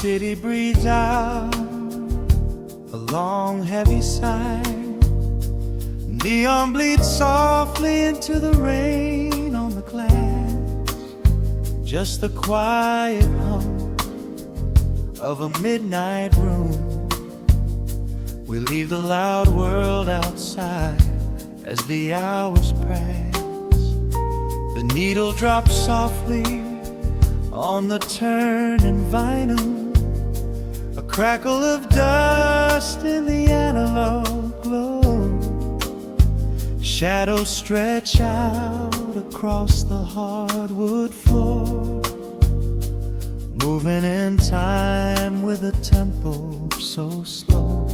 city breathes out a long heavy sigh. Neon bleeds softly into the rain on the glass. Just the quiet hum of a midnight room. We leave the loud world outside as the hours pass. The needle drops softly on the turning vinyl. A crackle of dust in the analog glow. Shadows stretch out across the hardwood floor, moving in time with a tempo so slow.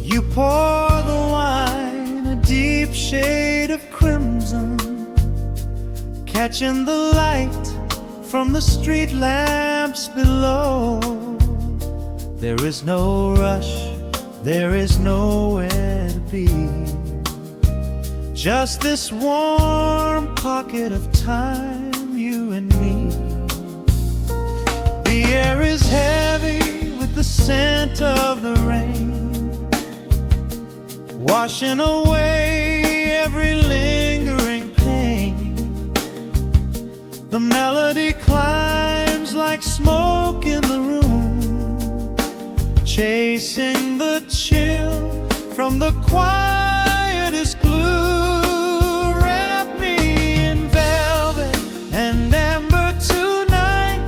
You pour the wine, a deep shade of crimson, catching the light from the street lamps below. There is no rush, there is nowhere to be. Just this warm pocket of time, you and me. The air is heavy with the scent of the rain, washing away every lingering pain. The melody climbs like smoke in the room, chasing the chill from the quietest glue. Wrap me in velvet and amber tonight.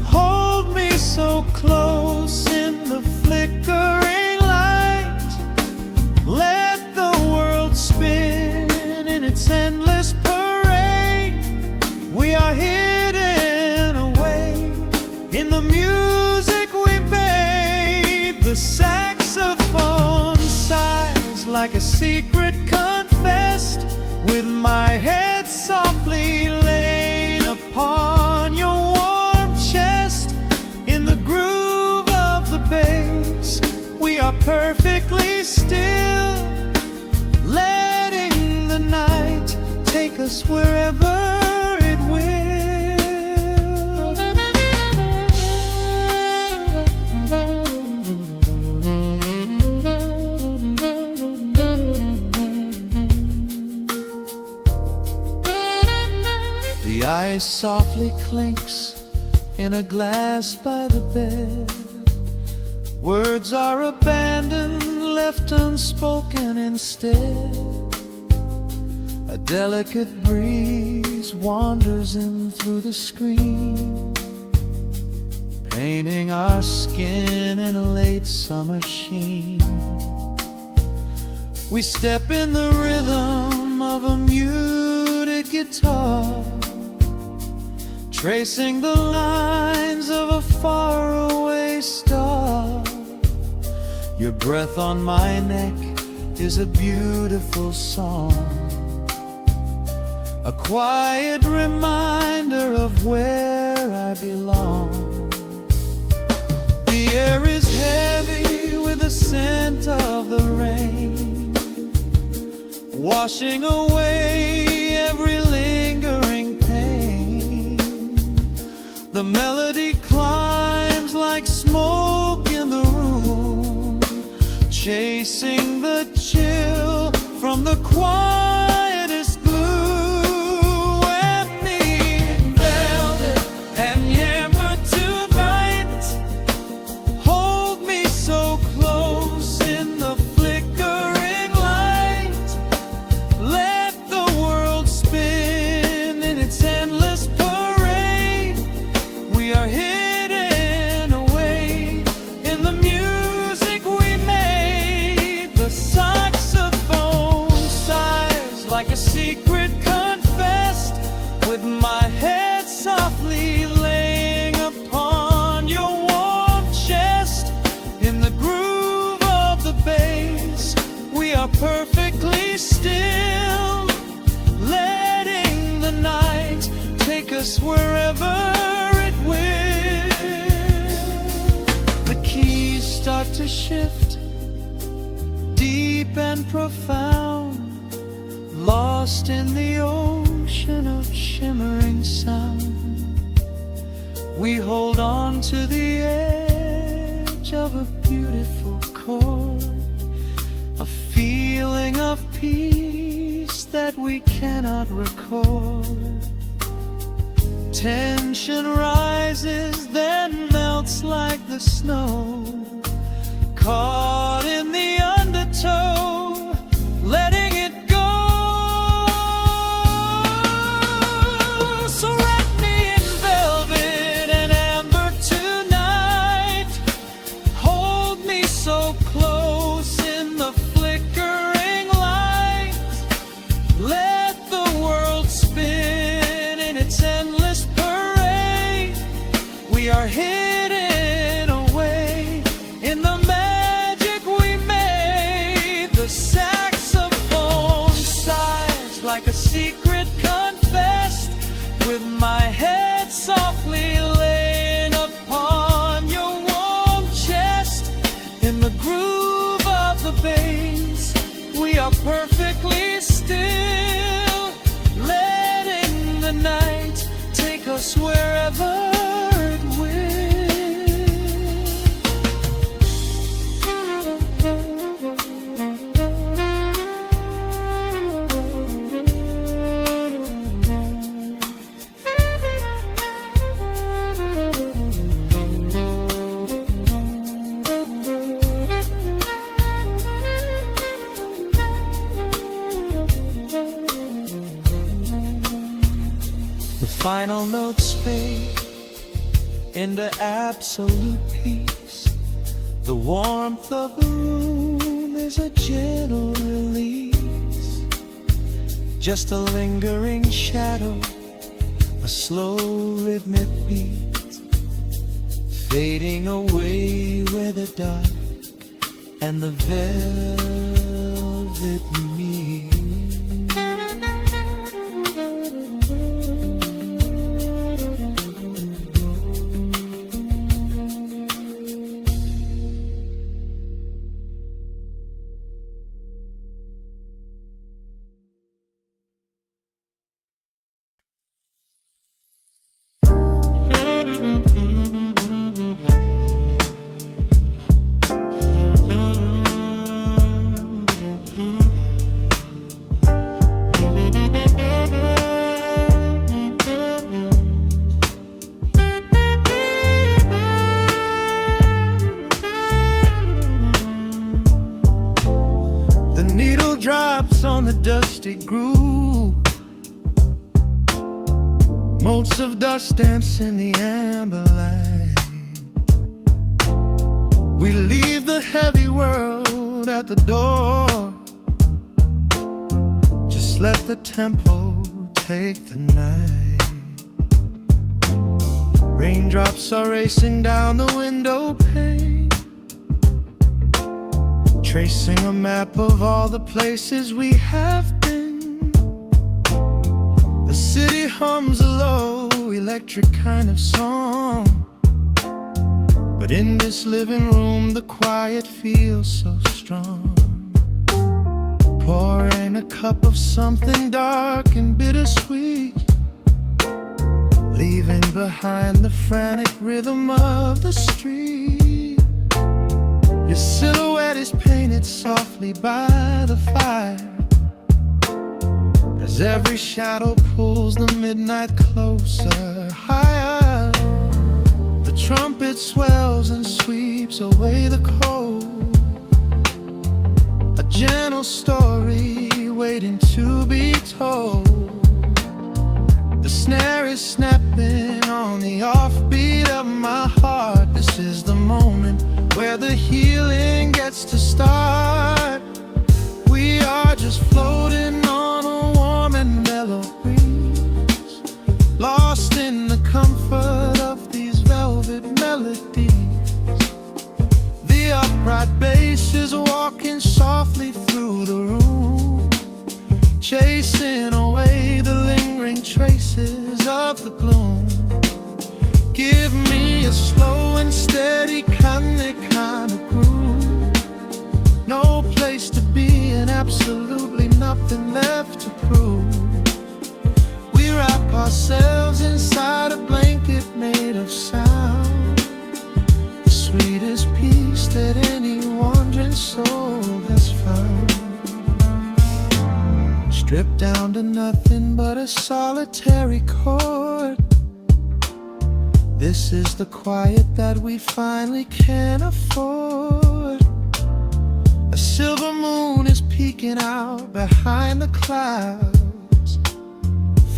Hold me so close in the flickering light. Let the world spin in its endless parade. We are hidden away in the music we made. The saxophone sighs like a secret confessed, with my head softly laid upon your warm chest. In the groove of the bass, we are perfectly still, letting the night take us wherever it will. The ice softly clinks in a glass by the bed. Words are abandoned, left unspoken instead. A delicate breeze wanders in through the screen, painting our skin in a late summer sheen. We step in the rhythm of a muted guitar, tracing the lines of a faraway star. Your breath on my neck is a beautiful song, a quiet reminder of where I belong. The air is heavy with the scent of the rain, washing away every lingering pain. The melody climbs like smoke in the room, chasing the chill from the quietest glue. Wrap me in velvet and amber tonight. Hold me so close in the flickering light. Let the world spin in its endless parade. We are hidden away in the music we made. The saxophone sighs like a secret confessed, with my head softly laying upon your warm chest. In the groove of the bass, we are perfectly still, letting the night take us wherever it will. The keys start to shift, deep and profound, lost in the ocean of shimmering sound. We hold on to the edge of a beautiful chord, a feeling of peace that we cannot record. Tension rises, then melts like the snow, caught in the undertow, letting it go. So wrap me in velvet and amber tonight, hold me so close in the flickering light, let the world spin in its endless parade. We are hidden away in the magic we made. The saxophone sighs like a secret confessed, with my head softly laying upon your warm chest. In the groove of the bass, we are perfectly still, letting the night take us wherever it will. The final notes fade into absolute peace. The warmth of the room is a gentle release, just a lingering shadow, a slow rhythmic beat, fading away where the dark and the velvet meet. The needle drops on the dusty groove, motes of dust dance in the amber light. We leave the heavy world at the door, just let the tempo take the night. Raindrops are racing down the window pane, tracing a map of all the places we have been. The city hums a low, electric kind of song, but in this living room the quiet feels so strong. Pouring a cup of something dark and bittersweet, leaving behind the frantic rhythm of the street. Your silhouette is painted softly by the fire, as every shadow pulls the midnight closer, higher. The trumpet swells and sweeps away the cold, a gentle story waiting to be told. The snare is snapping on the offbeat of my heart. This is the moment where the healing gets to start. We are just floating on a warm and mellow breeze, lost in the comfort of these velvet melodies. The upright bass is walking softly through the room, chasing away the lingering traces of the gloom. Give me a slow and steady kind of groove, no place to be and absolutely nothing left to prove. We wrap ourselves inside a blanket made of of sound, the sweetest peace that any wandering soul has found. Stripped down to nothing but a solitary chord, this is the quiet that we finally can afford. A silver moon is peeking out behind the clouds,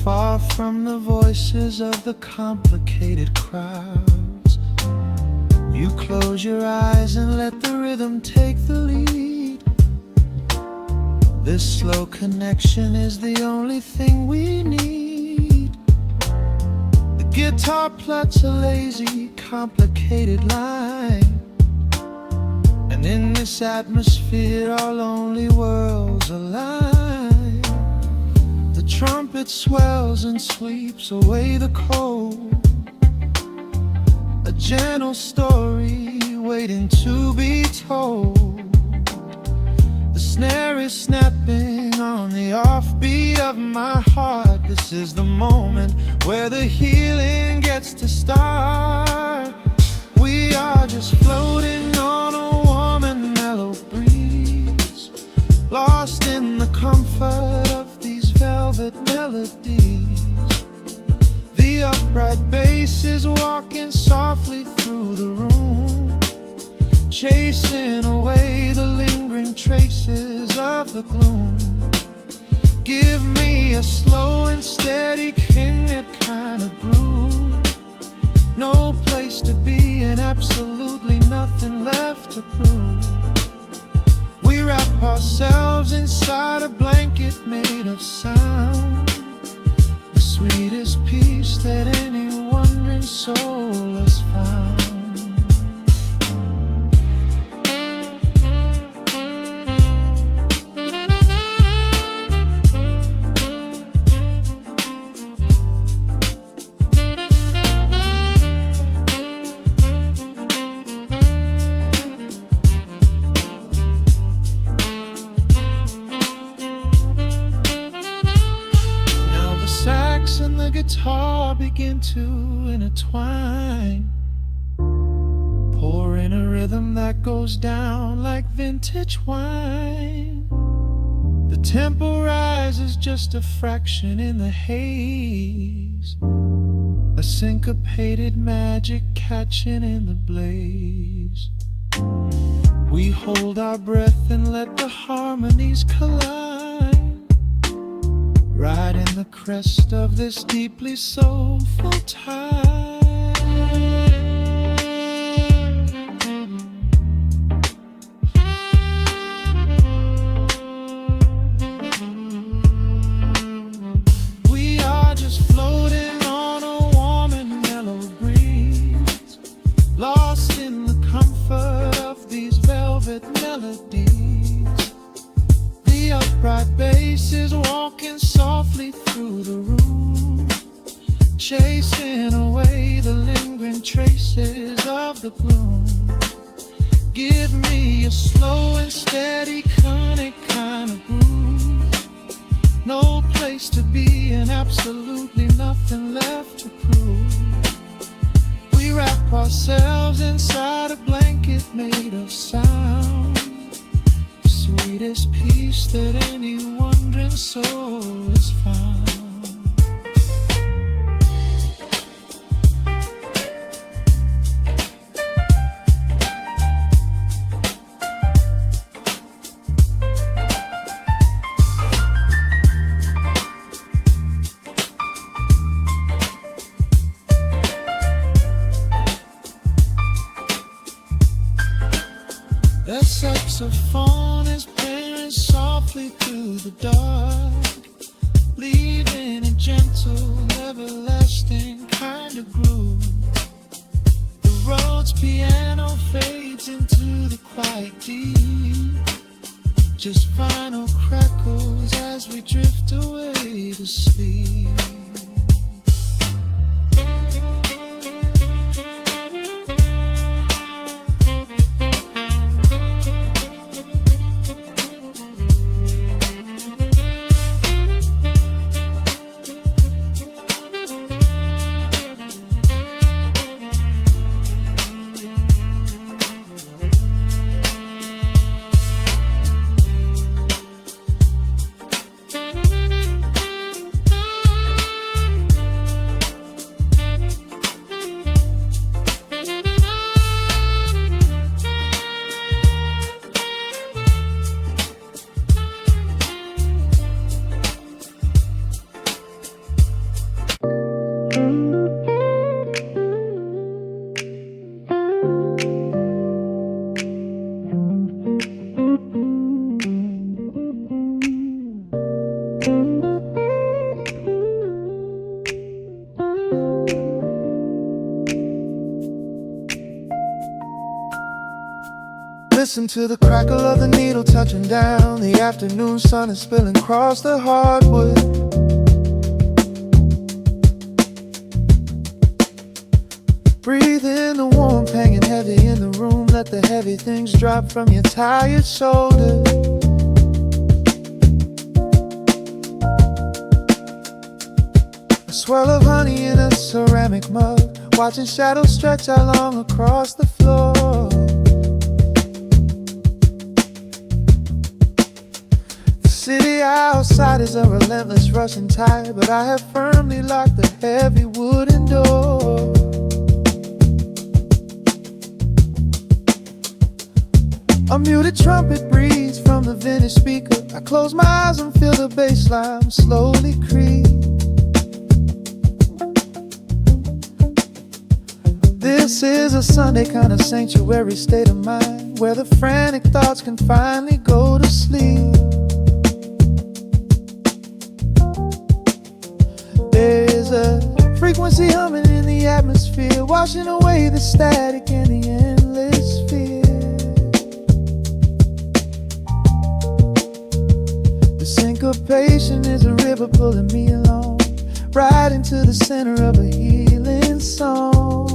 far from the voices of the complicated crowds. You close your eyes and let the rhythm take the lead. This slow connection is the only thing we need. The guitar plucks a lazy, complicated line, and in this atmosphere our lonely worlds align. The trumpet swells and sweeps away the cold, a gentle story waiting to be told. The snare is snapping on the offbeat of my heart. This is the moment where the healing gets to start. We are just floating on a warm and mellow breeze, lost in the comfort of these velvet melodies. The upright bass is walking softly through the room, chasing away the lingering traces of the gloom. Give me a slow and steady kindred kind of groove, no place to be and absolutely nothing left to prove. We wrap ourselves inside a blanket made of sound, the sweetest peace that any wandering soul has found. And the guitar begin to intertwine, pouring a rhythm that goes down like vintage wine. The tempo rises just a fraction in the haze, a syncopated magic catching in the blaze. We hold our breath and let the harmonies collide, riding the crest of this deeply soulful tide. We are just floating on a warm and mellow breeze, lost in the comfort of these velvet melodies. The upright bass is walking softly through the room, chasing away the lingering traces of the gloom. Give me a slow and steady conic kind of groove, no place to be and absolutely nothing left to prove. We wrap ourselves inside a blanket made of sound, the sweetest peace that any wandering soul has found. The saxophone is playing softly through the dark, leaving a gentle, everlasting kind of groove. The Rhodes piano fades into the quiet deep, just final crackles as we drift away to sleep. Listen to the crackle of the needle touching down. The afternoon sun is spilling across the hardwood. Breathe in the warmth hanging heavy in the room. Let the heavy things drop from your tired shoulders. A swirl of honey in a ceramic mug, watching shadows stretch out long across the floor. The city outside is a relentless rushing tide, but I have firmly locked the heavy wooden door. A muted trumpet breathes from the vintage speaker. I close my eyes and feel the bass line slowly creep. This is a Sunday kind of sanctuary state of mind, where the frantic thoughts can finally go to sleep. There is a frequency humming in the atmosphere, washing away the static and the endless fear. The syncopation is a river pulling me along, right into the center of a healing song.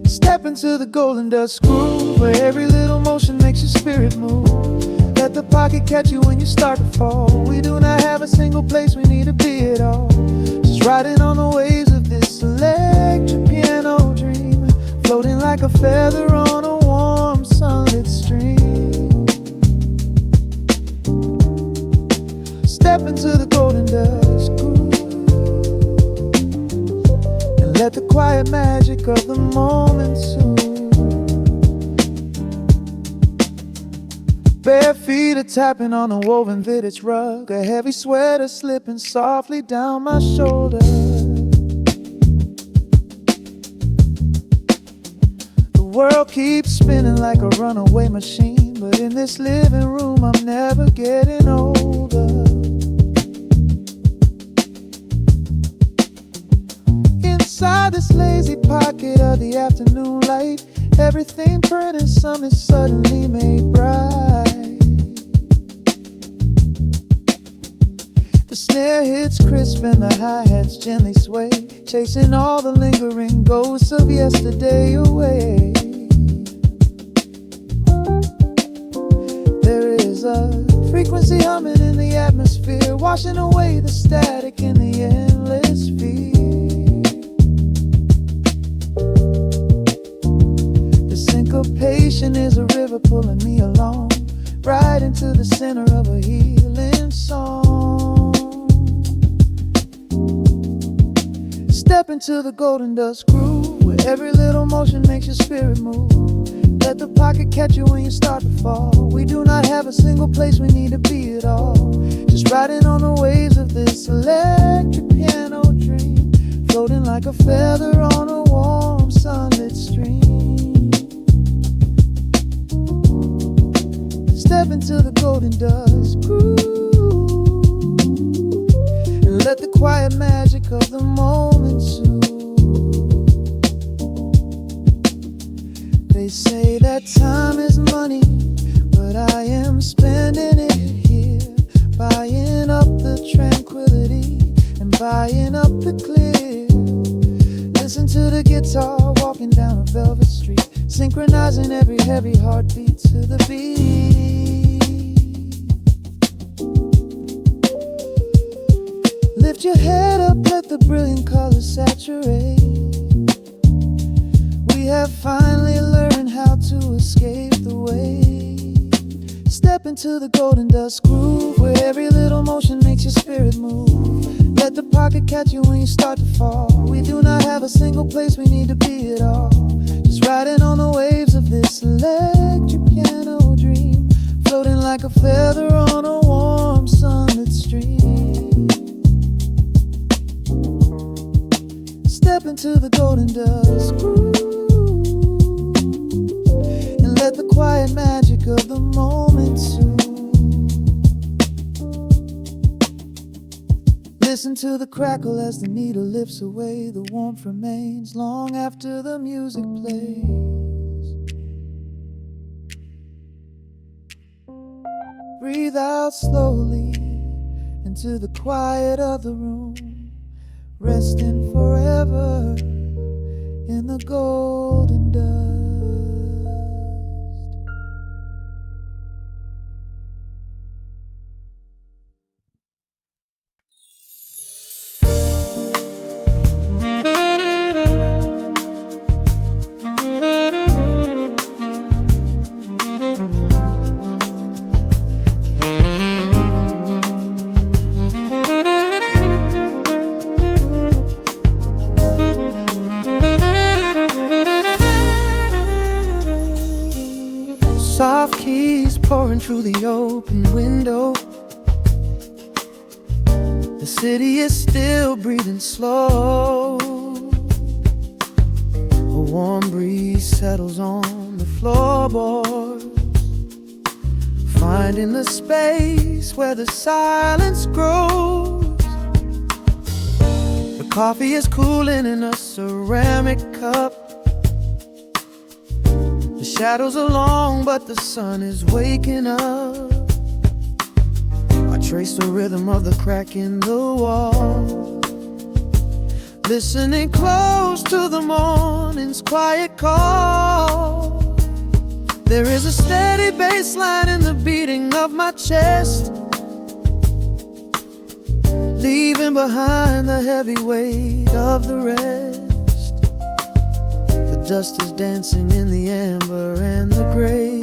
Step into the golden dust groove, where every little motion makes your spirit move. Let the pocket catch you when you start to fall. We do not have a single place we need to be at all. Just riding on the waves of this electric piano dream, floating like a feather on a warm sunlit stream. Step into the golden dust groove, and let the quiet magic of the moment soothe. Bare feet are tapping on a woven vintage rug, a heavy sweater slipping softly down my shoulder. The world keeps spinning like a runaway machine, but in this living room I'm never getting older. Inside this lazy pocket of the afternoon light, everything burning, some is suddenly made bright. The snare hits crisp and the hi-hats gently sway, chasing all the lingering ghosts of yesterday away. There is a frequency humming in the atmosphere, washing away the static and the endless fear. Syncopation is a river pulling me along, right into the center of a healing song. Step into the golden dust groove, where every little motion makes your spirit move. Let the pocket catch you when you start to fall. We do not have a single place we need to be at all. Just riding on the waves of this electric piano dream, floating like a feather on a warm sunlit stream. Step into the golden dust groove, and let the quiet magic of the moment soothe. They say that time is money, but I am spending it here, buying up the tranquility and buying up the clear. Listen to the guitar walking down a velvet street, synchronizing every heavy heartbeat to the beat. Lift your head up, let the brilliant colors saturate. We have finally learned how to escape the wave. Step into the golden dust groove, where every little motion makes your spirit move. Let the pocket catch you when you start to fall. We do not have a single place we need to be at all. Just riding on the waves of this electric piano dream, floating like a feather on a warm sunlit stream. Step into the golden dust groove, and let the quiet magic of the moment soothe. Listen to the crackle as the needle lifts away. The warmth remains long after the music plays. Breathe out slowly into the quiet of the room, resting forever in the golden dust. Soft keys pouring through the open window. The city is still breathing slow. A warm breeze settles on the floorboards, finding the space where the silence grows. The coffee is cooling in a ceramic cup. The shadows are long, but the sun is waking up. I trace the rhythm of the crack in the wall, listening close to the morning's quiet call. There is a steady bass line in the beating of my chest, leaving behind the heavy weight of the rest. The dust is dancing in the amber and the gray,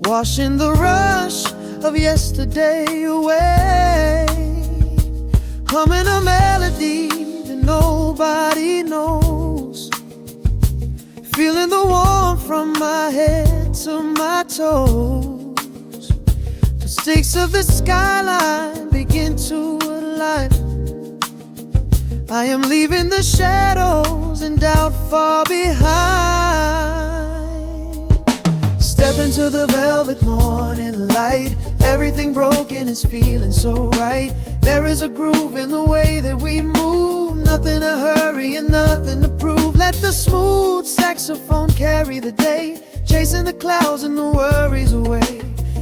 washing the rush of yesterday away. Humming a melody that nobody knows, feeling the warmth from my head to my toes. The stakes of the skyline begin to align. I am leaving the shadows and doubt far behind. Step into the velvet morning light. Everything broken is feeling so right. There is a groove in the way that we move. Nothing to hurry and nothing to prove. Let the smooth saxophone carry the day, chasing the clouds and the worries away.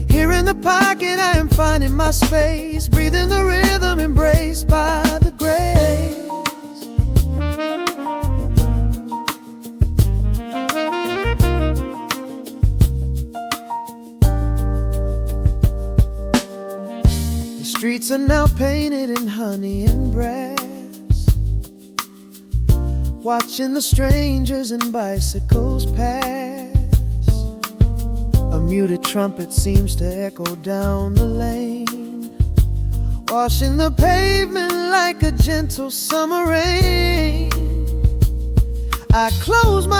Here in the pocket I am finding my space, breathing the rhythm embraced by the grace. Streets are now painted in honey and brass, watching the strangers and bicycles pass. A muted trumpet seems to echo down the lane, washing the pavement like a gentle summer rain. I close my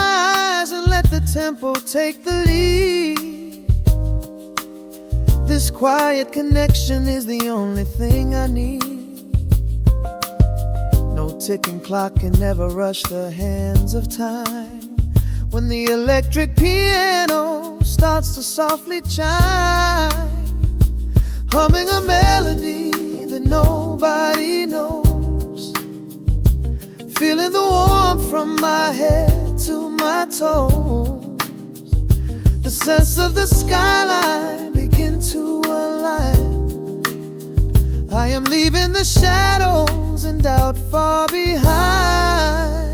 eyes and let the tempo take the lead. This quiet connection is the only thing I need. No ticking clock can ever rush the hands of time. When the electric piano starts to softly chime, humming a melody that nobody knows, feeling the warmth from my head to my toes. The sense of the skyline begin to align. I am leaving the shadows and doubt far behind.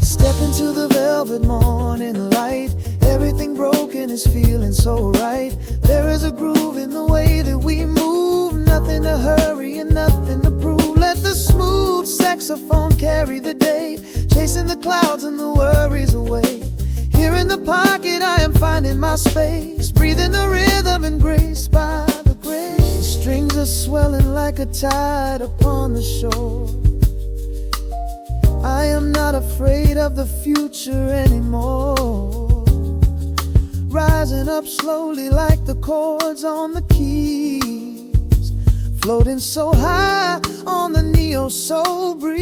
Step into the velvet morning light. Everything broken is feeling so right. There is a groove in the way that we move. Nothing to hurry and nothing to prove. Let the smooth saxophone carry the day, chasing the clouds and the worries away. Here in the pocket I am finding my space, breathing the rhythm embraced by the grace. The strings are swelling like a tide upon the shore. I am not afraid of the future anymore, rising up slowly like the chords on the keys, floating so high on the neo-soul breeze.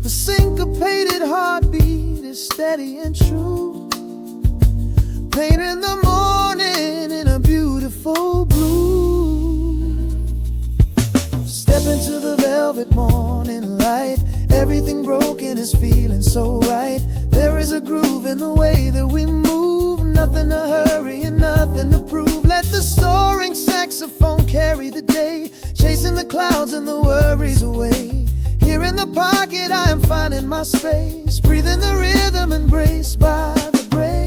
The syncopated heartbeat is steady and true, painting the morning in a beautiful blue. Step into the velvet morning light. Everything broken is feeling so right. There is a groove in the way that we move. nothing to hurry and nothing to prove. Let the soaring saxophone carry the day, chasing the clouds and the worries away. Here in the pocket I am finding my space, breathing the rhythm, embraced by the breeze.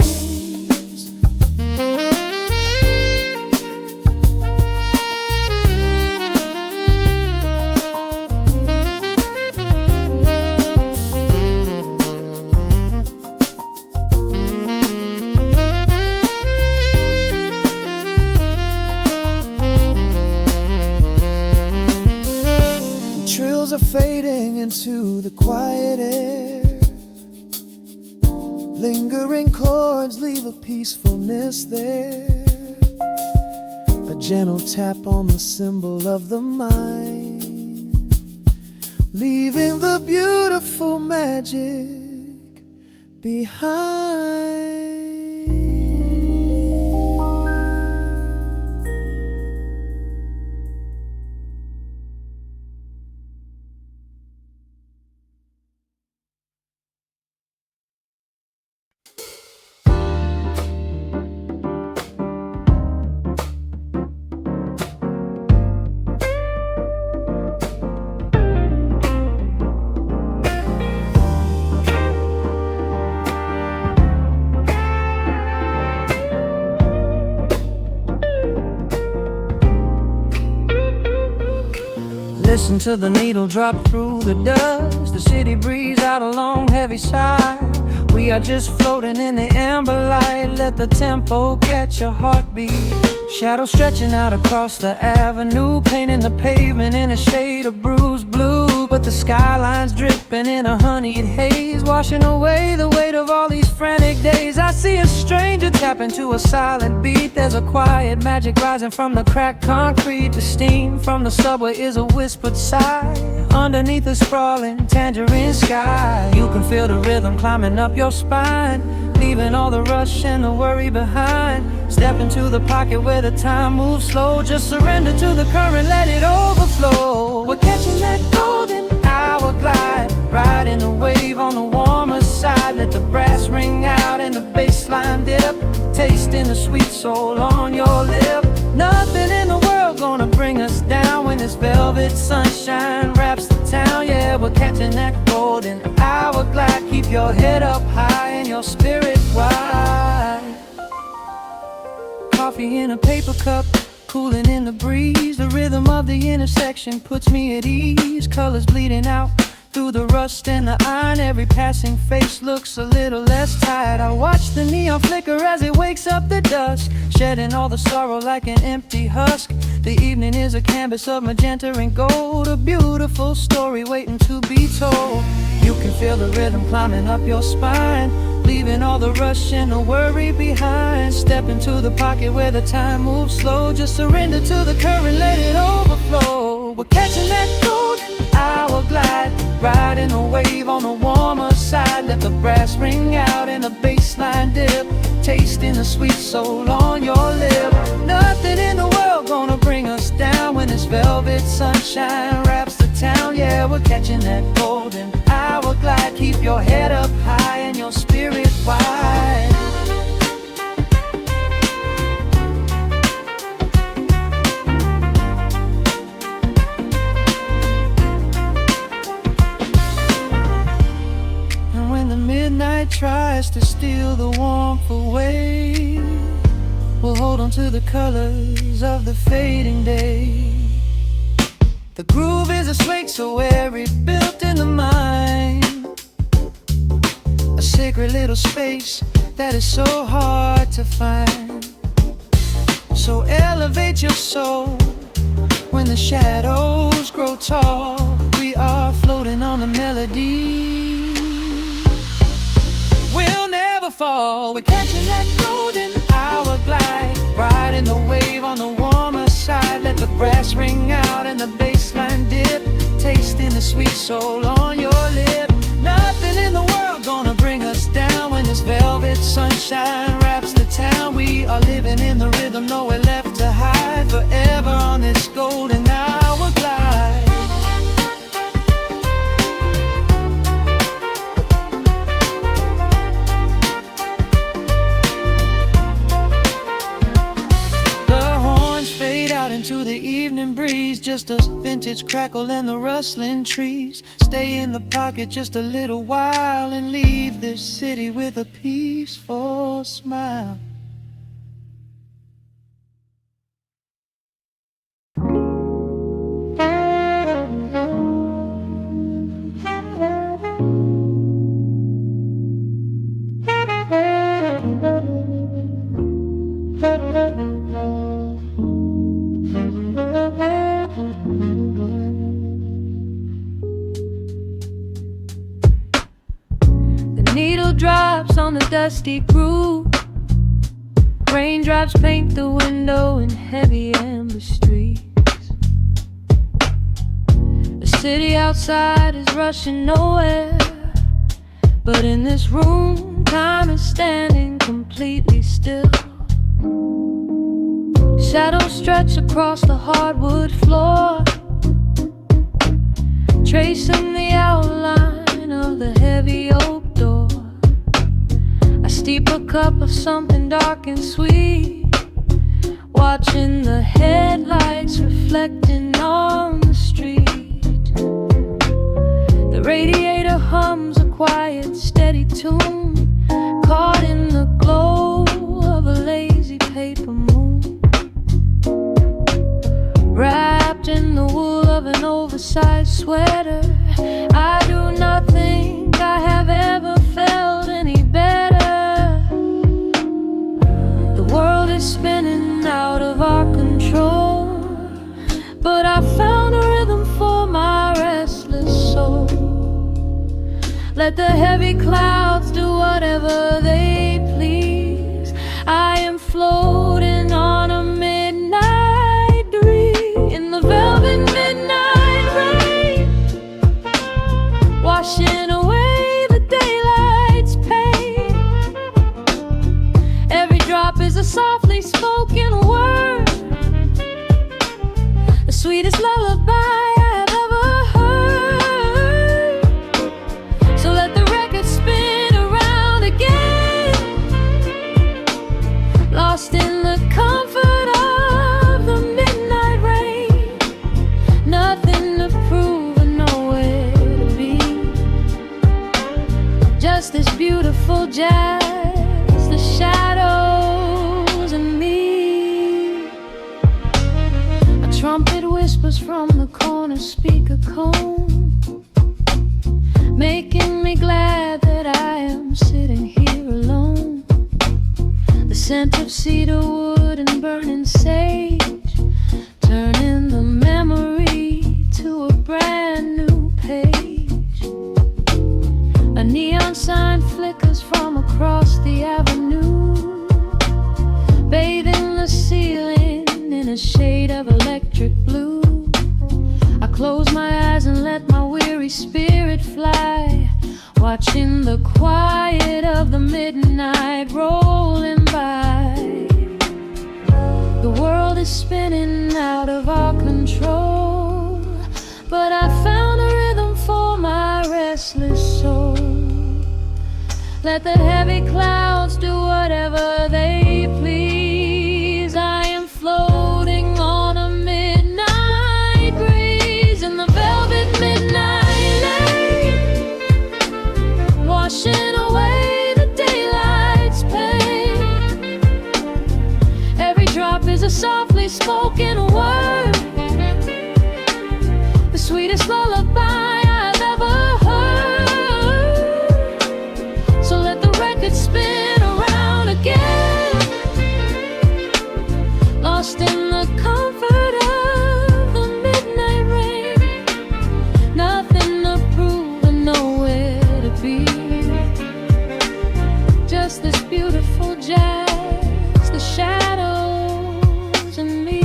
Are fading into the quiet air. Lingering chords leave a peacefulness there. A gentle tap on the cymbal of the mind, leaving the beautiful magic behind. Listen to the needle drop through the dust. The city breathes out a long heavy sigh. We are just floating in the amber light. Let the tempo catch your heartbeat. Shadows stretching out across the avenue, painting the pavement in a shade of bruised blue. But the skyline's dripping in a honeyed haze, washing away the weight of all these frantic days. I see a stranger tap into a silent beat. There's a quiet magic rising from the cracked concrete. The steam from the subway is a whispered sigh underneath the sprawling tangerine sky. You can feel the rhythm climbing up your spine, leaving all the rush and the worry behind. Step into the pocket where the time moves slow. Just surrender to the current, let it overflow. We're catching that golden hour glide, riding a wave on the warmer side. Let the brass ring out and the bass line dip, tasting the sweet soul on your lip. Nothing in the world gonna bring us down when this velvet sunshine wraps the town. Yeah, we're catching that golden hour glide. Keep your head up high and your spirit wide. Coffee in a paper cup, cooling in the breeze. The rhythm of the intersection puts me at ease. Colors bleeding out through the rust and the iron. Every passing face looks a little less tired. I watch the neon flicker as it wakes up the dusk, shedding all the sorrow like an empty husk. The evening is a canvas of magenta and gold, a beautiful story waiting to be told. You can feel the rhythm climbing up your spine, leaving all the rush and the worry behind. Step into the pocket where the time moves slow. Just surrender to the current, let it overflow. We're catching that golden hour glide, riding a wave on the warmer side. Let the brass ring out and the bass line dip, tasting the sweet soul on your lip. Nothing in the world gonna bring us down when this velvet sunshine wraps the town. Yeah, we're catching that golden hour glide. Keep your head up high and your spirit wide. And when the midnight tries to steal the warmth away, we'll hold on to the colors of the fading day. The groove is a swing so airy, built in the mind, a sacred little space that is so hard to find. So elevate your soul when the shadows grow tall. We are floating on the melody, we'll never fall. We're catching that golden hour glide, riding the wave on the warmer side. Let the brass ring out and the bass line dip, tasting the sweet soul on your lip. Nothing in the world gonna bring us down when this velvet sunshine wraps the town. We are living in the rhythm, nowhere left to hide, forever on this golden hour glide. just a vintage crackle and the rustling trees. Stay in the pocket just a little while and leave this city with a peaceful smile. Needle drops on the dusty groove. Raindrops paint the window in heavy amber streets. The city outside is rushing nowhere, but in this room, time is standing completely still. Shadows stretch across the hardwood floor, tracing the outline of the heavy oak door. I steep a cup of something dark and sweet, watching the headlights reflecting on the street. The radiator hums a quiet, steady tune, caught in the glow of a lazy paper moon. Wrapped in the wool of an oversized sweater, I do not think I have ever felt any better. The world is spinning out of our control, but I found a rhythm for my restless soul. Let the heavy clouds do whatever they please. I am floating on a midnight breeze in the velvet midnight rain, washing away the daylight's pain. Every drop is a softly spoken word, the sweetest lullaby I have ever heard. So let the record spin around again, lost in the comfort of the midnight rain. Nothing to prove and nowhere to be, just this beautiful jazz, the shadows and me. A trumpet whispers from the corner speaker cone, making me glad that I am sitting here alone. The scent of cedar wood and burning sage, turning the memory to a brand new page. A neon sign flickers from across the avenue, bathing the ceiling in a shade of electric blue. I close my eyes and let my weary spirit fly, watching the quiet of the midnight rolling by. The world is spinning out of our control, but I found a rhythm for my restless soul. Let the heavy clouds do whatever they please. I am floating on a midnight breeze in the velvet midnight lane, washing away the daylight's pain. Every drop is a softly spoken word, the sweetest lullaby I've ever heard. So let the record spin around again, lost in the comfort of the midnight rain. Nothing to prove and nowhere to be, just this beautiful jazz, the shadows and me.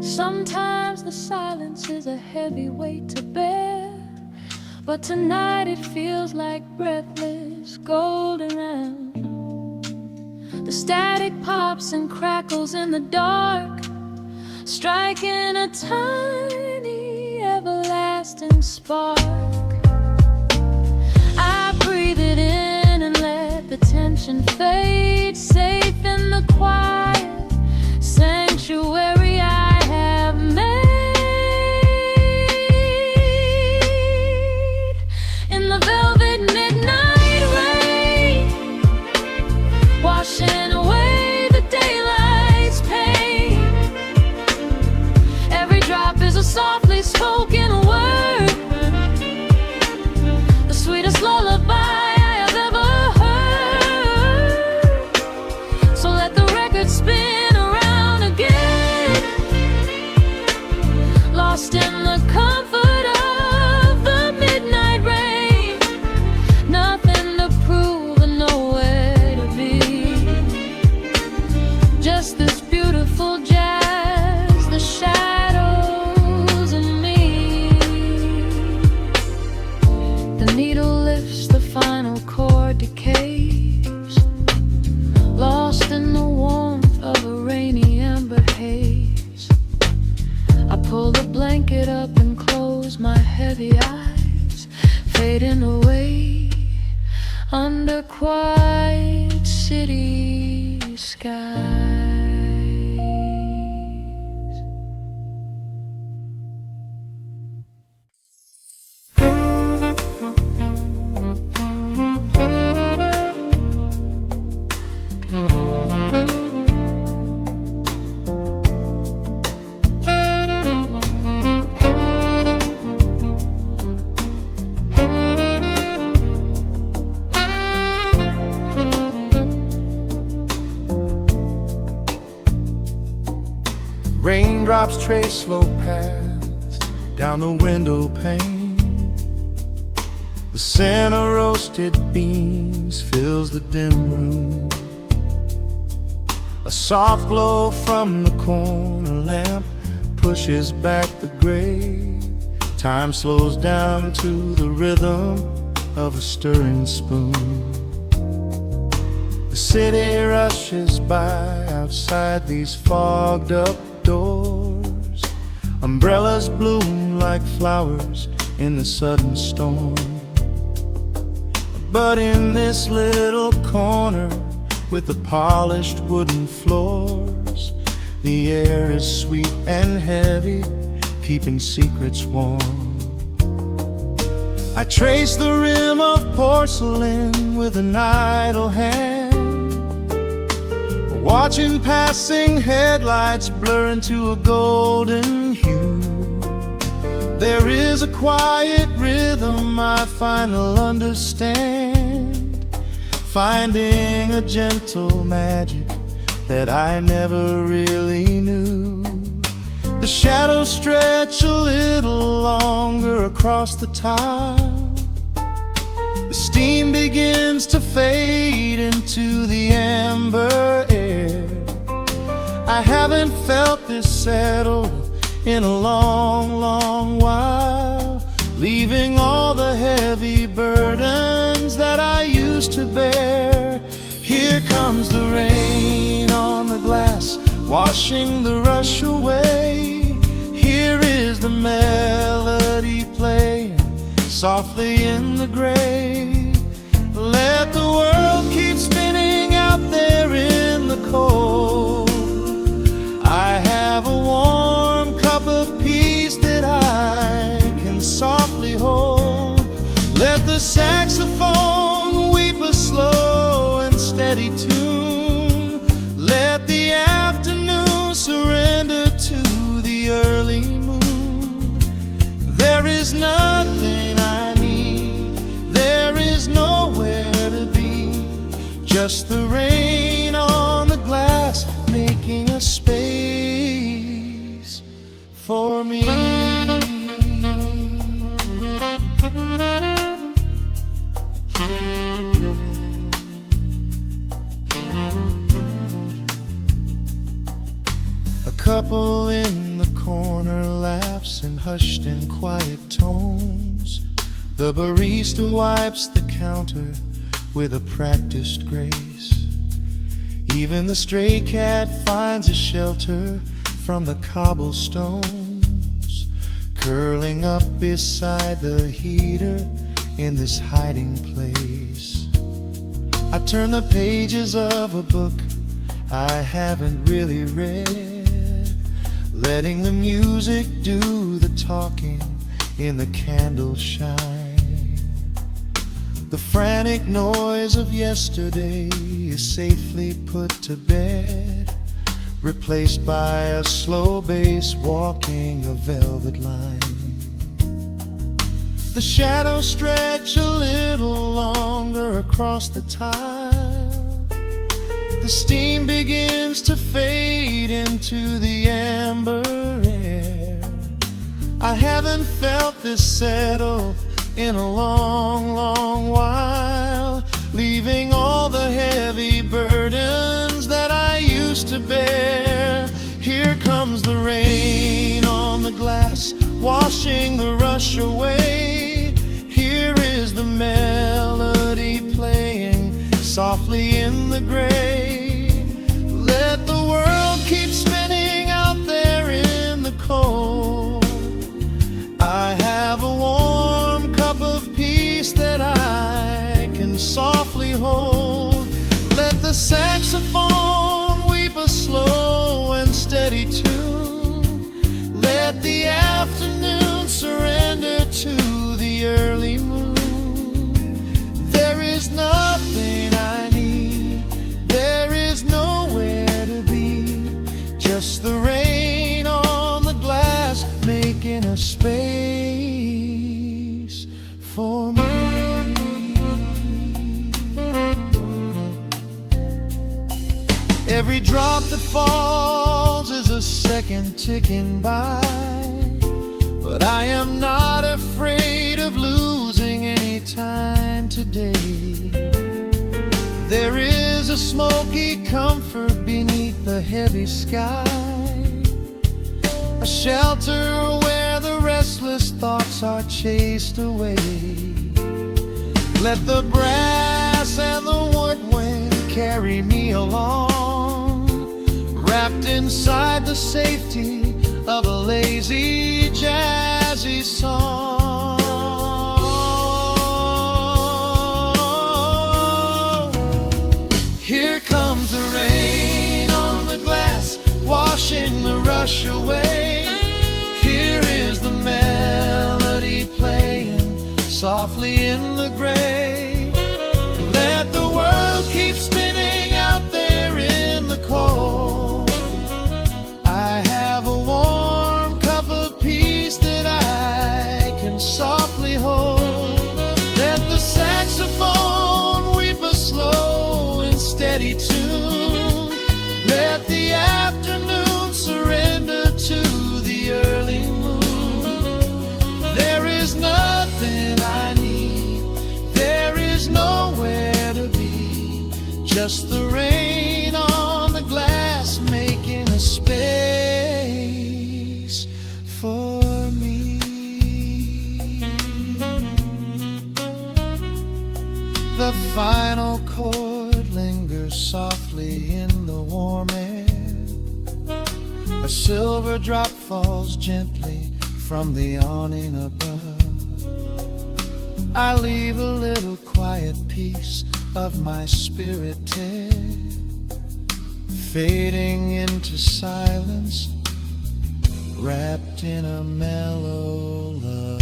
Sometimes the silence is a heavy weight to bear, but tonight it feels like breathless golden round. The static pops and crackles in the dark, striking a tiny everlasting spark. I breathe it in and let the tension fade, safe in the quiet sanctuary I fading away under quiet city skies. Raindrops trace slow paths down the window pane. The scent of roasted beans fills the dim room. A soft glow from the corner lamp pushes back the gray. Time slows down to the rhythm of a stirring spoon. The city rushes by outside these fogged up doors. Umbrellas bloom like flowers in the sudden storm. But in this little corner with the polished wooden floors, the air is sweet and heavy, keeping secrets warm. I trace the rim of porcelain with an idle hand, watching passing headlights blur into a golden hue. There is a quiet rhythm I finally understand, finding a gentle magic that I never really knew. The shadows stretch a little longer across the tile. The steam begins to fade into the amber air. I haven't felt this settled in a long, long while, leaving all the heavy burdens that I used to bear. Here comes the rain on the glass, washing the rush away. Here is the melody playing softly in the gray. Let the world keep spinning out there in the cold. I have a warm cup of peace that I can softly hold. Let the saxophone weep a slow and steady tune. Let the afternoon surrender to the early moon. There is nothing I need, there is nowhere to be, just the rain on the glass making a space for me. A couple in the corner laughs in hushed and quiet tones. The barista wipes the counter with a practiced grace. Even the stray cat finds a shelter from the cobblestones, curling up beside the heater in this hiding place. I turn the pages of a book I haven't really read, letting the music do the talking in the candle shine. The frantic noise of yesterday is safely put to bed, replaced by a slow bass walking a velvet line. The shadows stretch a little longer across the tile. The steam begins to fade into the amber air. I haven't felt this settle in a long, long while, leaving all the heavy burdens that I used to bear. Here comes the rain on the glass, washing the rush away. Here is the melody playing softly in the gray. Let the world keep spinning out there in the cold. I have a warm cup of peace softly hold. Let the saxophone weep a slow and steady tune. Let the afternoon surrender to the early moon. There is nothing I need, there is nowhere to be, just the rain on the glass making a space for me. Every drop that falls is a second ticking by, but I am not afraid of losing any time today. There is a smoky comfort beneath the heavy sky, a shelter where the restless thoughts are chased away. Let the brass and the woodwind carry me along, wrapped inside the safety of a lazy, jazzy song. Here comes the rain on the glass, washing the rush away. Here is the melody playing softly in the gray. Let the world keep spinning out there in the cold. I have a warm cup of peace that I can softly hold. Let the saxophone weep a slow and steady tune. Let the afternoon surrender to the early moon. There is nothing I need, there is nowhere to be, just the rain on the glass making a space for me. The final chord lingers softly in the warm air. A silver drop falls gently from the awning above. I leave a little quiet piece of my spirit tear, fading into silence, wrapped in a mellow love.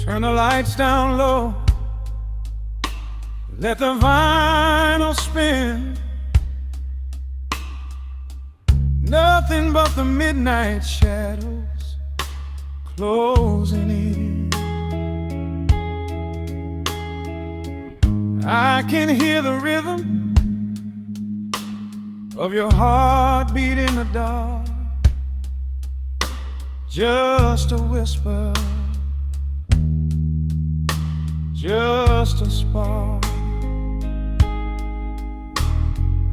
Turn the lights down low, let the vinyl spin. Nothing but the midnight shadows closing in. I can hear the rhythm of your heartbeat in the dark, just a whisper, just a spark.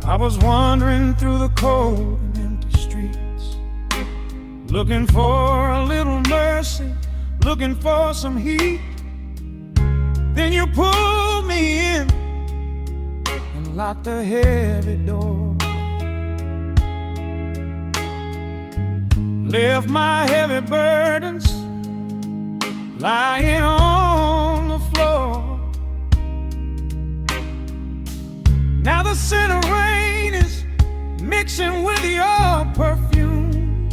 I was wandering through the cold and empty streets, looking for a little mercy, looking for some heat. Then you pulled me in and locked the heavy door, left my heavy burdens lying on the floor. Now the scent of rain is mixing with your perfume,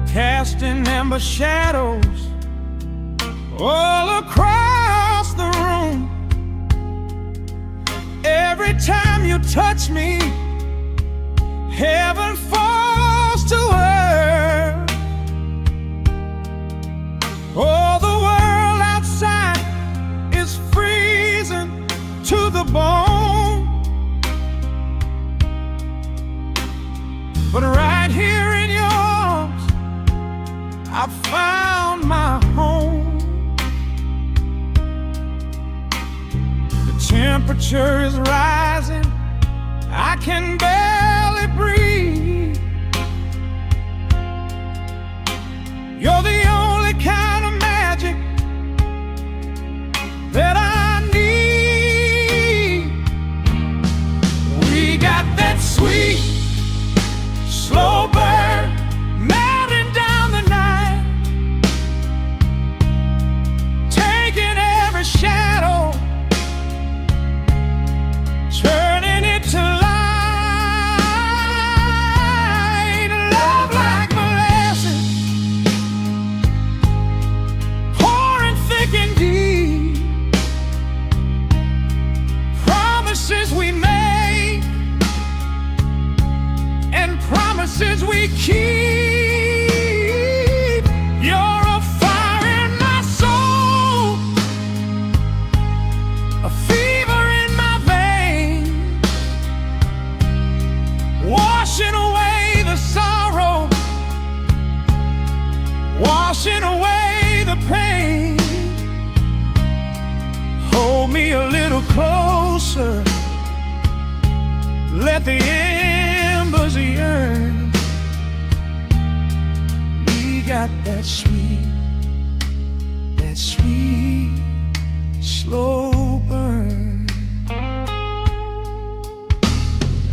casting amber shadows all across the room. Every time you touch me, heaven falls to earth. Oh, the world outside is freezing to the bone. But right here in your arms, I found my home. The temperature is rising, I can barely breathe. You're the only kind of magic that I need. We got that sweet, slow burn melting down the night, taking every shadow, turning it to light. Love like molasses, pouring thick and deep. Promises we make and promises we keep. You're a fire in my soul, a fever in my veins, washing away the sorrow, washing away the pain. Hold me a little closer, let the embers yearn. We got that sweet, slow burn.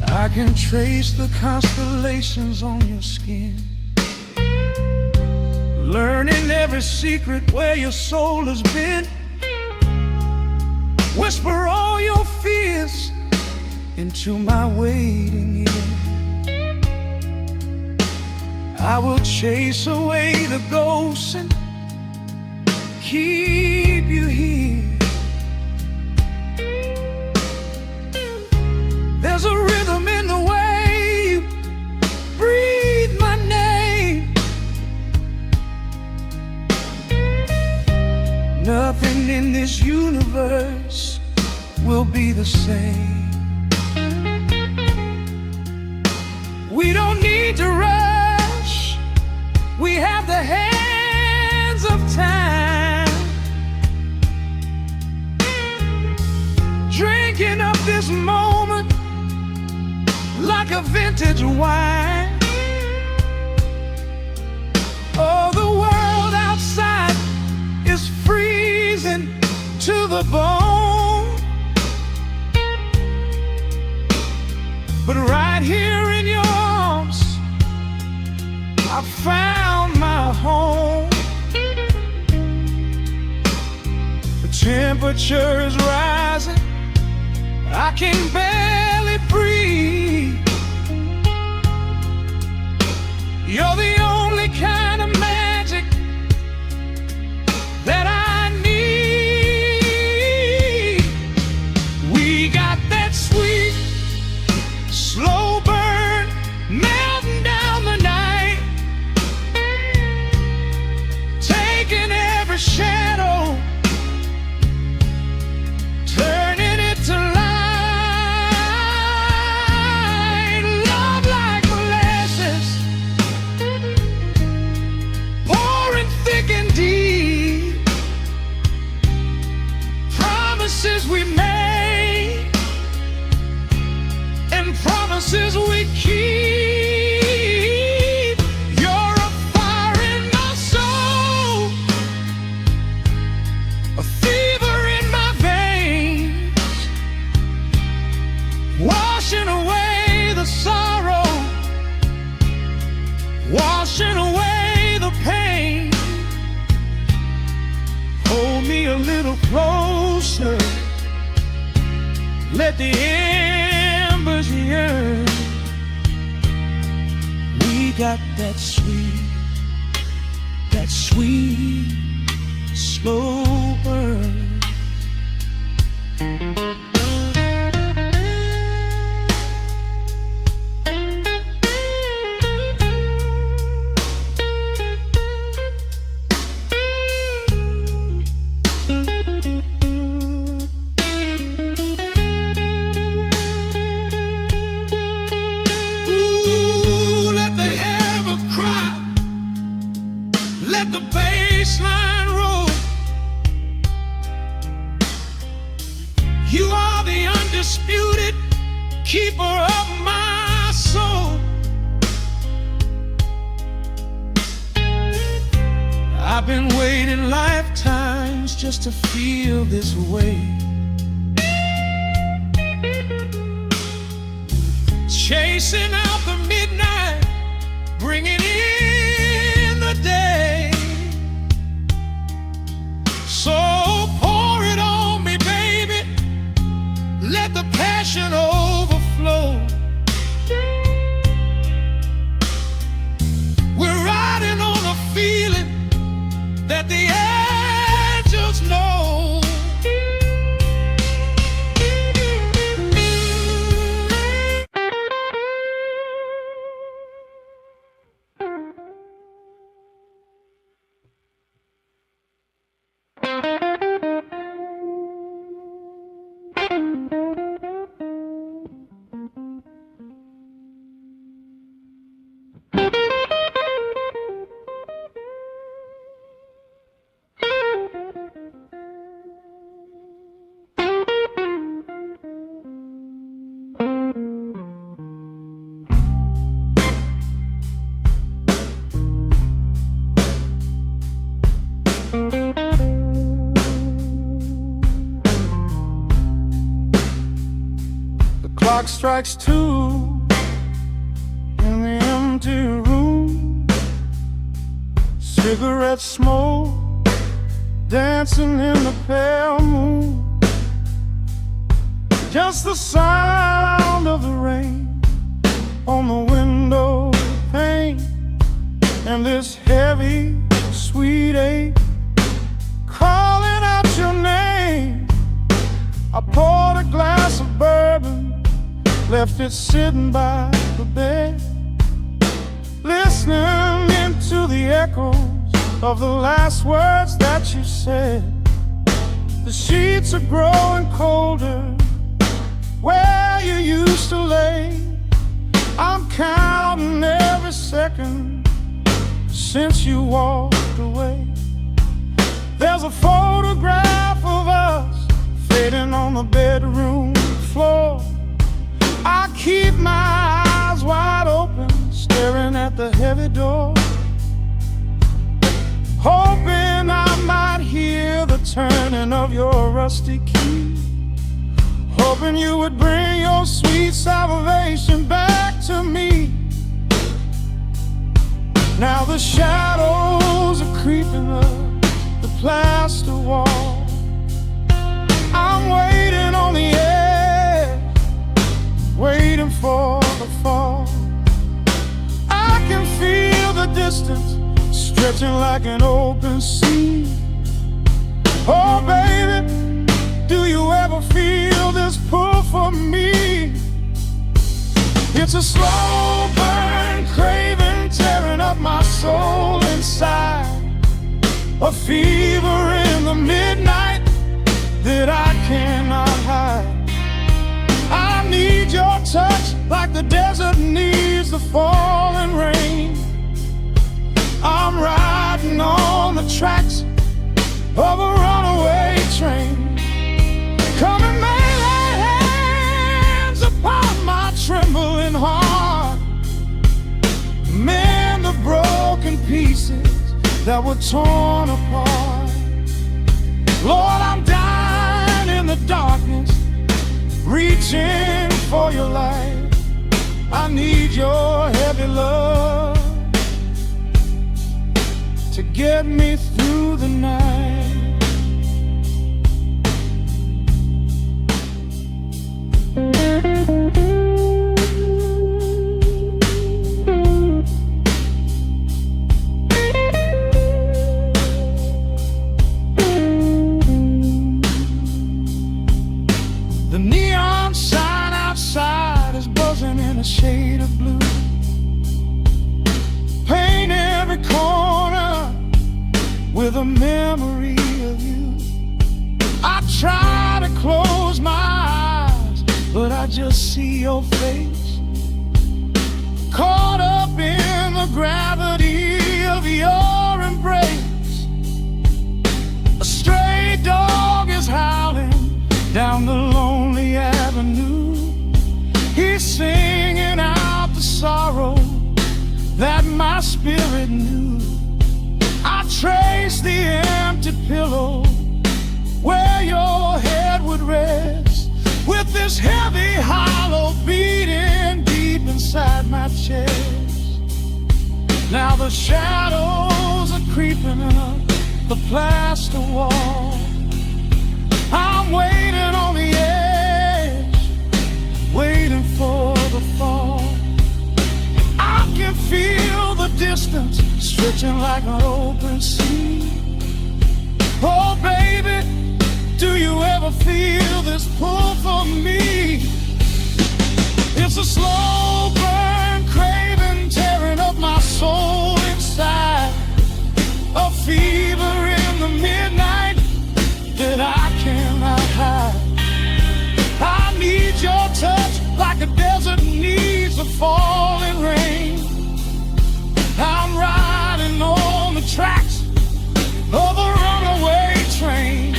I can trace the constellations on your skin, learning every secret where your soul has been. Whisper all your fears into my waiting ear. I will chase away the ghosts and keep you here. There's a rhythm in the way you breathe my name. Nothing in this universe will be the same. We don't need to rush, we have the hands of time, drinking up this moment like a vintage wine. Oh, the world outside is freezing to the bone, but right here in your arms, I found my home. The temperature is rising, I can barely breathe. You're the only kind of magic that I need. We got that sweet, slow burn melting down the night, taking every shadow, turning it to light. Love like molasses, pouring thick and deep. Promises we made and promises we keep. You're a fire in my soul, a fever in my veins, washing away the sorrow, washing away the pain. Hold me a little closer, let the embers yearn. We got that sweet, slow burn. Ooh, soul. I've been waiting lifetimes just to feel this way. Chasing out the midnight, bringing in the day. So pour it on me, baby, let the passion overflow. We're riding on a feeling that the angels know. Clock strikes 2 in the empty room. Cigarette smoke dancing in the pale moon. Just the sound of the rain on the window pane, and this heavy, sweet ache calling out your name. I poured a glass of bourbon, left it sitting by the bed, listening into the echoes of the last words that you said. The sheets are growing colder where you used to lay. I'm counting every second since you walked away. There's a photograph of us fading on the bedroom floor. I keep my eyes wide open, staring at the heavy door, hoping I might hear the turning of your rusty key, hoping you would bring your sweet salvation back to me. Now the shadows are creeping up the plaster wall. I'm waiting on the edge, waiting for the fall. I can feel the distance stretching like an open sea. Oh baby, do you ever feel this pull for me? It's a slow burn craving tearing up my soul inside, a fever in the midnight that I cannot hide. I need your touch like the desert needs the falling rain. I'm riding on the tracks of a runaway train. Come and lay hands upon my trembling heart, mend the broken pieces that were torn apart. Lord, I'm dying in the darkness, reaching for your light. I need your heavy love to get me through the night. The neon sign outside is buzzing in a shade of blue. Paint every corner with a memory of you. I try to close my eyes, but I just see your face, caught up in the gravity of your embrace. A stray dog is howling down the lonely avenue. He's singing out my spirit knew. I traced the empty pillow where your head would rest, with this heavy hollow beating deep inside my chest. Now the shadows are creeping up the plaster wall. I'm waiting on the edge, waiting for the fall. I can feel the distance stretching like an open sea. Oh baby, do you ever feel this pull for me? It's a slow burn, craving, tearing up my soul inside. A fever in the midnight that I cannot hide. I need your touch like a desert needs a falling rain. I'm riding on the tracks of a runaway train.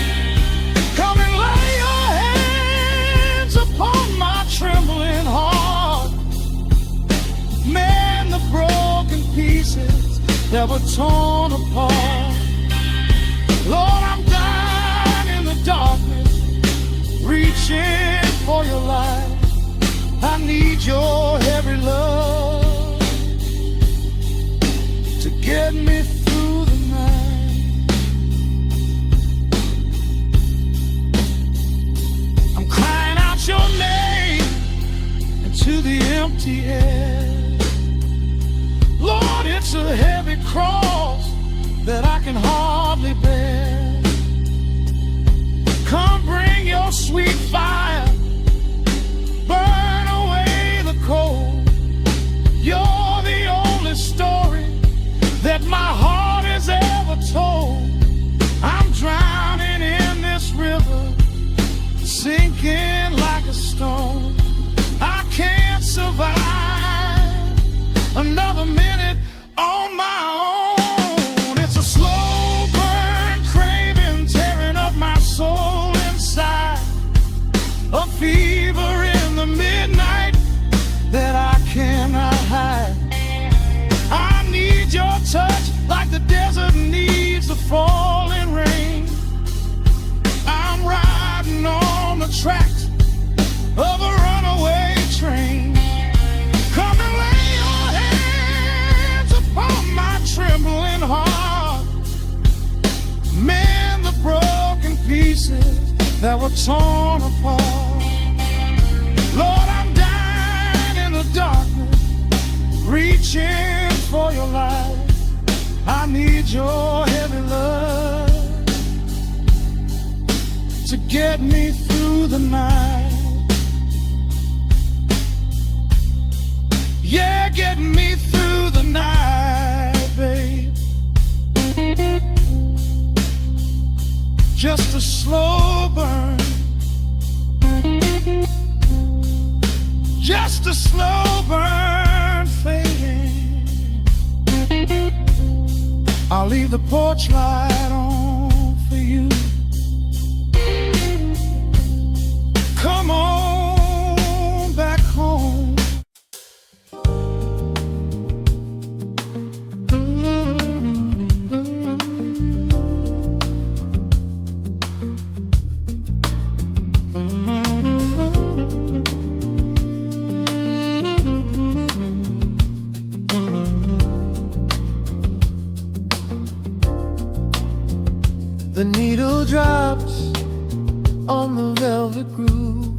Come and lay your hands upon my trembling heart. Mend the broken pieces that were torn apart. Lord, I'm dying in the darkness, reaching for your light. I need your heavy love to get me through the night. I'm crying out your name into the empty air. Lord, it's a heavy cross that I can hardly bear. Come bring your sweet fire, burn away the cold. You're the only story that my heart has ever told. I'm drowning in this river, sinking like a stone. I can't survive another minute on my own. It's a slow burn, craving, tearing up my soul inside. A fever in the midnight that I cannot hide. I need your touch like the desert needs the falling rain. I'm riding on the tracks of a runaway train. Come and lay your hands upon my trembling heart. Mend the broken pieces that were torn apart. Lord, I'm dying in the darkness, reaching for your light. I need your heavy love to get me through the night. Yeah, get me through the night, babe. Just a slow burn, just a slow burn fading. I'll leave the porch light on for you. Come on back home. The needle drops on the velvet groove.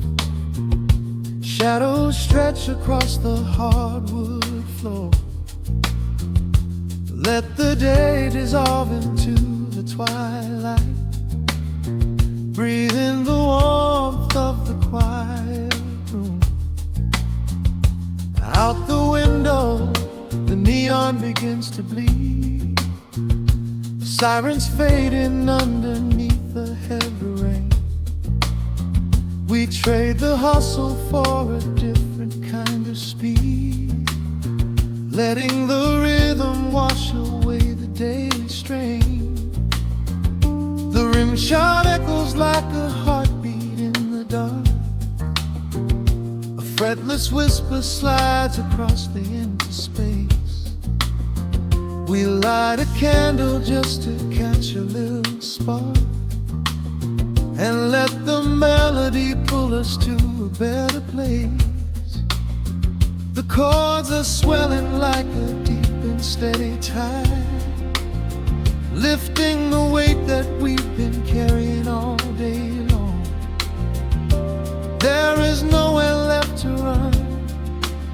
Shadows stretch across the hardwood floor. Let the day dissolve into the twilight. Breathe in the warmth of the quiet room. Out the window, the neon begins to bleed. Sirens fading underneath the heavy rain. We trade the hustle for a different kind of speed, letting the rhythm wash away the daily strain. The rim shot echoes like a heartbeat in the dark. A fretless whisper slides across the empty space. We light a candle just to catch a little spark and let the melody pull us to a better place. The chords are swelling like a deep and steady tide, lifting the weight that we've been carrying all day long. There is nowhere left to run,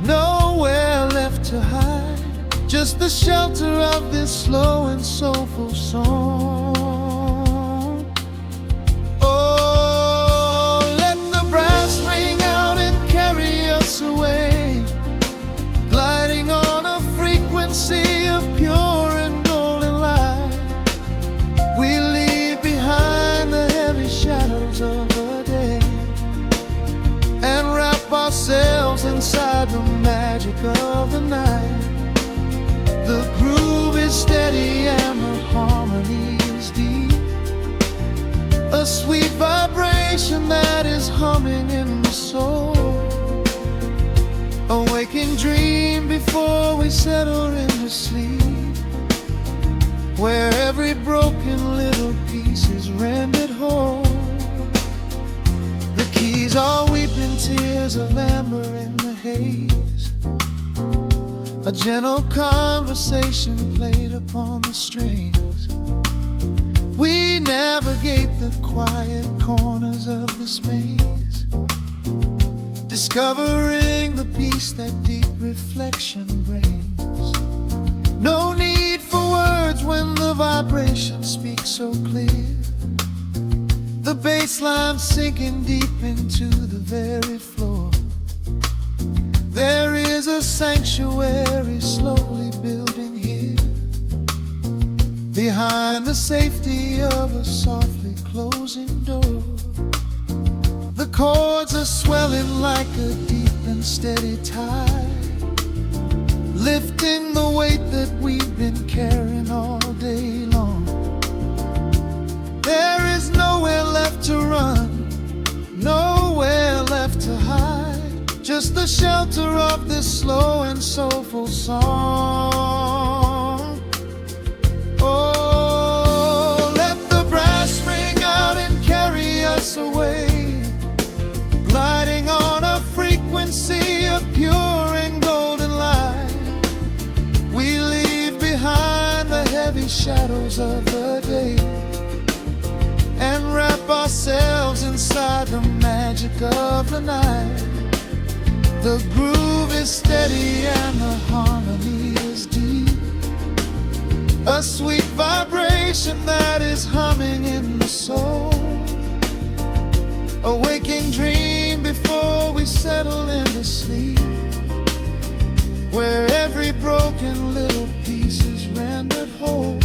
nowhere left to hide, just the shelter of this slow and soulful song. Oh, let the brass ring out and carry us away, gliding on a frequency of pure and golden light. We leave behind the heavy shadows of the day and wrap ourselves inside the magic of the night. The groove is steady and the harmony is deep, a sweet vibration that is humming in the soul, a waking dream before we settle into sleep, where every broken little piece is rendered whole. The keys are weeping tears of amber in the haze, a gentle conversation played upon the strings. We navigate the quiet corners of this maze, discovering the peace that deep reflection brings. No need for words when the vibration speaks so clear, the bass line sinking deep into the very floor. There is a sanctuary slowly building here, behind the safety of a softly closing door. The chords are swelling like a deep and steady tide, lifting the weight that we've been carrying all day long. There is nowhere left to run, nowhere left to hide, just the shelter of this slow and soulful song. Oh, let the brass ring out and carry us away, gliding on a frequency of pure and golden light. We leave behind the heavy shadows of the day and wrap ourselves inside the magic of the night. The groove is steady and the harmony is deep, a sweet vibration that is humming in the soul, a waking dream before we settle into sleep, where every broken little piece is rendered whole.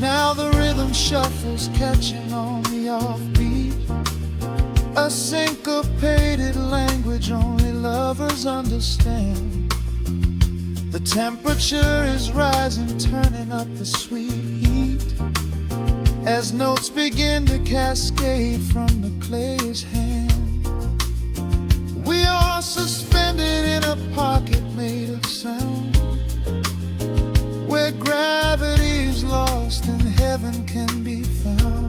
Now the rhythm shuffles, catching on the offbeat, a syncopated language only lovers understand. The temperature is rising, turning up the sweet heat, as notes begin to cascade from the clay's hand. We are suspended in a pocket made of sound, where gravity is lost and heaven can be found.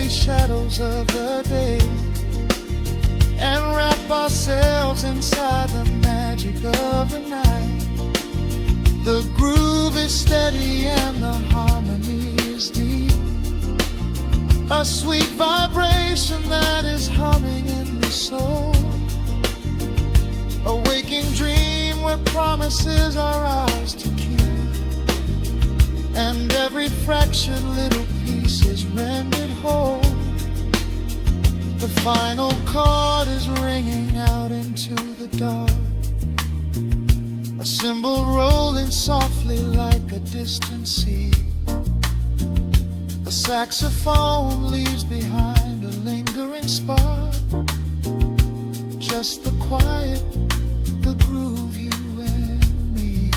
Shadows of the day and wrap ourselves inside the magic of the night. The groove is steady and the harmony is deep, a sweet vibration that is humming in the soul, a waking dream where promises are ours to keep, and every fraction little piece is rendered whole. The final chord is ringing out into the dark, a cymbal rolling softly like a distant sea. A saxophone leaves behind a lingering spark, just the quiet, the groove, you and me.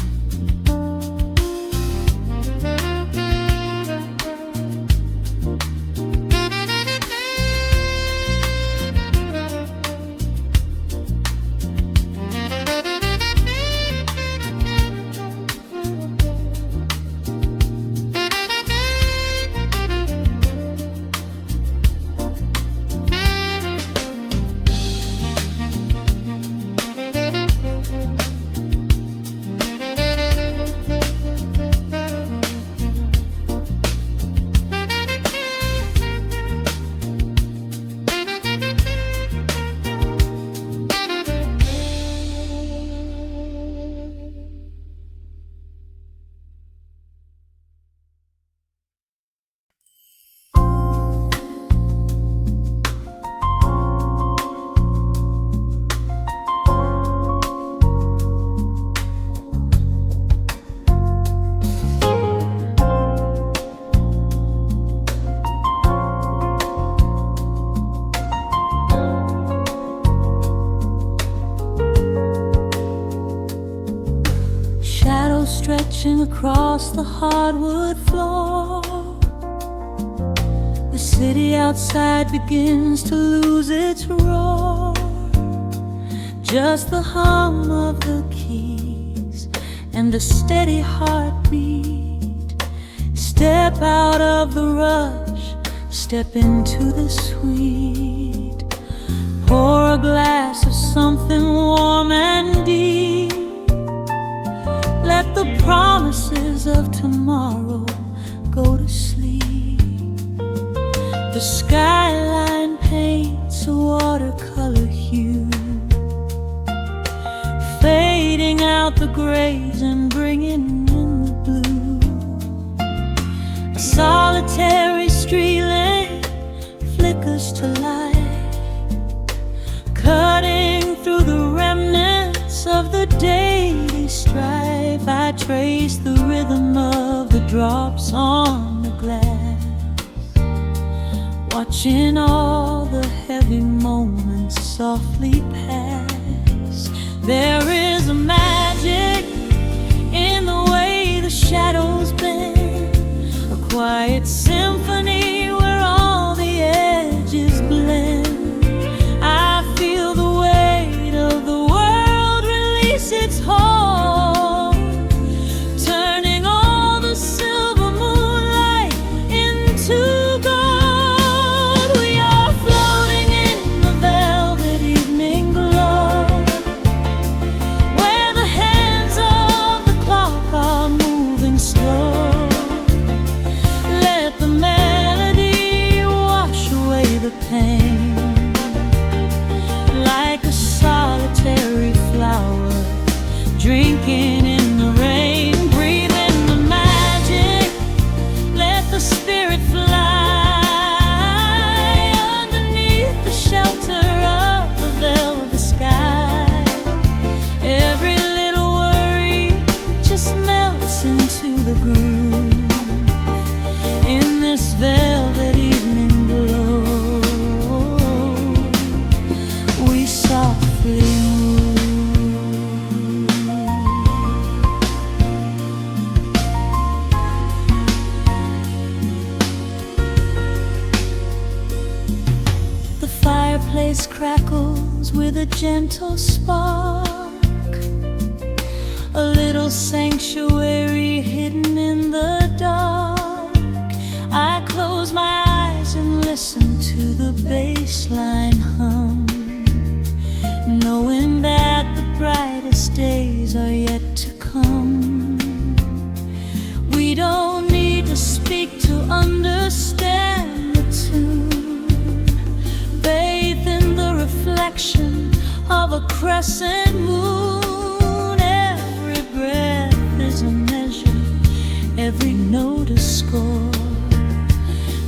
Stretching across the hardwood floor, the city outside begins to lose its roar. Just the hum of the keys and a steady heartbeat. Step out of the rush, step into the sweet. Pour a glass of something warm and deep. Let the promises of tomorrow go to sleep. The skyline paints a watercolor hue, fading out the grays and bringing in the blue. A solitary street lamp flickers to light, cutting through the remnants of the daily strife. I trace the rhythm of the drops on the glass, watching all the heavy moments softly pass. There is a magic in the way the shadows bend, a quiet symphony where all the edges blend. I feel the weight of the world release its hold, turning all the silver moonlight into gold. We are floating in the velvet evening glow, where the hands of the clock are moving slow. Let the melody wash away the pain, like a solitary flower drinking in the rain. Breathe in the magic, let the spirit fly underneath the shelter of the velvet sky. Every little worry just melts into the groove in this velvet evening glow. We softly move. The fireplace crackles with a gentle spark, a little sanctuary hidden in the dark. I close my eyes and listen to the bass line hum, knowing that the brightest days are yet to come. We don't need to speak to understand the tune, bathed in the reflection of a crescent moon. Every breath is a measure, every note a score,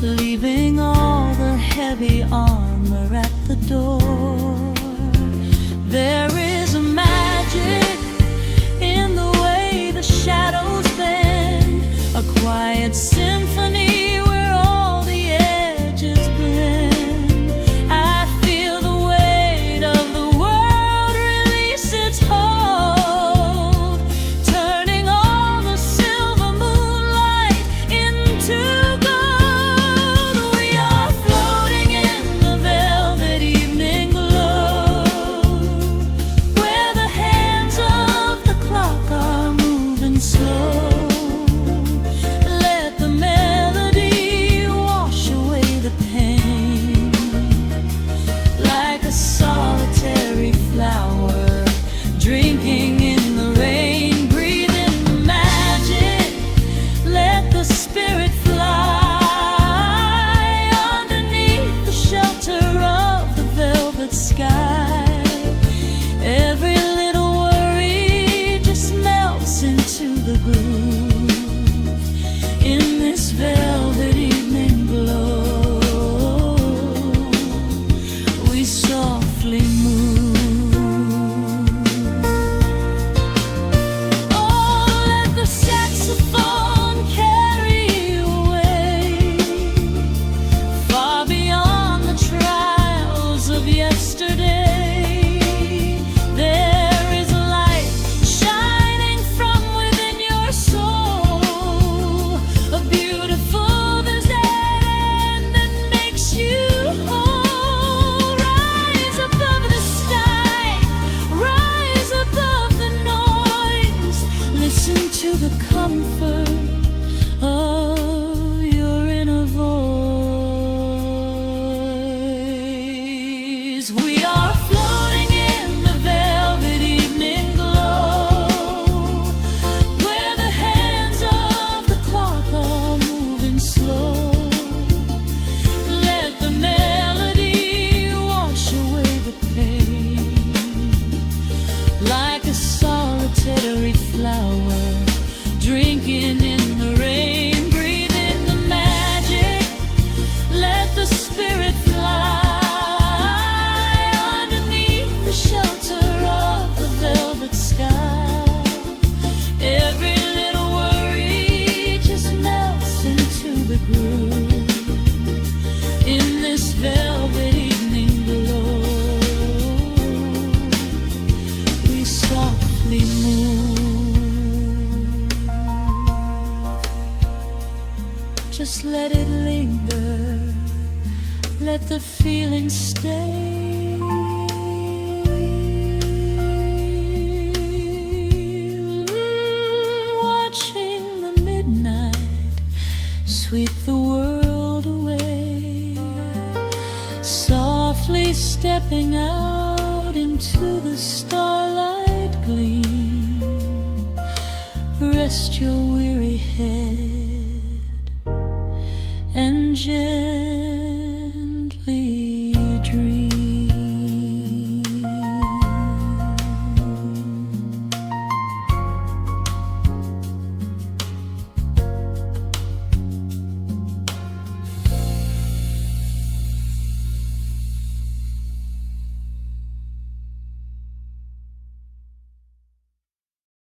leaving all the heavy armor at the door. There is a magic in the way the shadows bend, a quiet symphony where all the edges blend. I feel the weight of the world release its hold, turning all the silver moonlight into gold. We are floating in the velvet evening glow, where the hands of the clock are moving slow. Let the melody wash away the pain, like a solitary flower drinking in the rain. Breathe in the magic, let the spirit fly underneath the shelter of the velvet sky. Every little worry just melts into the groove in this velvet evening glow. We softly move. Oh, let the saxophone carry you away, far beyond the trials of yesterday. There is a light shining from within your soul, a beautiful vision that makes you whole. Rise above the sky, rise above the noise. Listen to the comfort of your inner voice. We are floating in the velvet evening glow, where the hands of the clock are moving slow. Let the melody wash away the pain, like a solitary flower drinking in the rain. Breathe in the magic, let the spirit fly underneath the shelter of the velvet sky. Every little worry just melts into the groove in this velvet evening glow. We softly move. Just let it linger, let the feeling stay. Watching the midnight sweep the world away, softly stepping out into the starlight gleam. Rest your weary head and gently